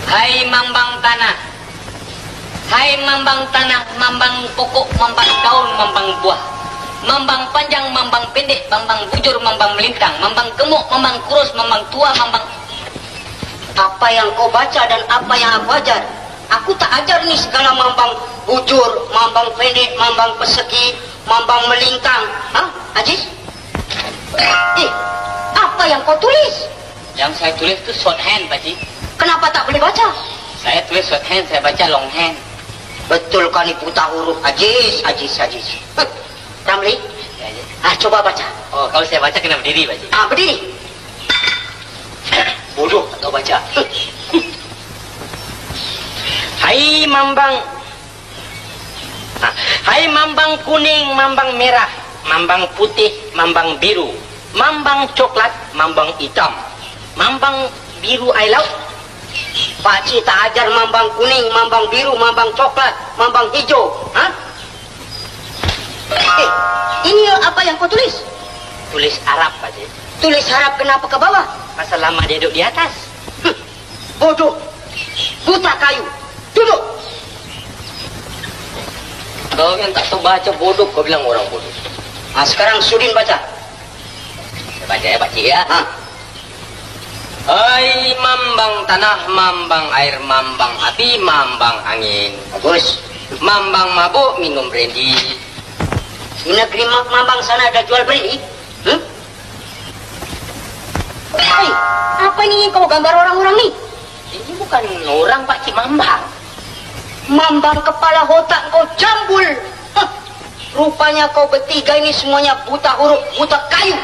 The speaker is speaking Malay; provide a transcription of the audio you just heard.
Hai mambang tanah, hai mambang tanah, mambang pokok, mambang daun, mambang buah, mambang panjang, mambang pendek, mambang bujur, mambang melintang, mambang gemuk, mambang kurus, mambang tua, mambang... Apa yang kau baca dan apa yang aku ajar? Aku tak ajar nih segala mambang bujur, mambang pendek, mambang persegi, mambang melintang. Hah, Aziz? Apa yang kau tulis? Yang saya tulis itu shorthand, Pakcik. Kenapa tak boleh baca? Saya tulis shorthand, saya baca longhand. Betul kali buta huruf, Aziz. Ramli, coba baca. Oh, kalau saya baca kena berdiri, Pakcik. Berdiri. Bodoh atau baca. Hai mambang, hai mambang kuning, mambang merah, mambang putih, mambang biru, mambang coklat, mambang hitam, mambang biru air laut. Pakcik tak ajar mambang kuning, mambang biru, mambang coklat, mambang hijau. Ini apa yang kau tulis? Tulis Arab, Pakcik. Tulis Arab kenapa ke bawah? Pasal lama dia duduk di atas. Bodoh, buta kayu. Duduk. Kau yang tak tahu baca bodoh, kau bilang orang bodoh. Sekarang Sudin baca. Saya baca ya, Pakcik ya. Hai mambang tanah, mambang air, mambang api, mambang angin. Bagus. Mambang mabuk minum brandy. Di negeri mambang sana ada jual brandy? Apa ini yang kau gambar orang-orang nih? Ini bukan orang, Pakcik, mambang. Mambang kepala otak kau jambul. Rupanya kau bertiga ini semuanya buta huruf, buta kayu.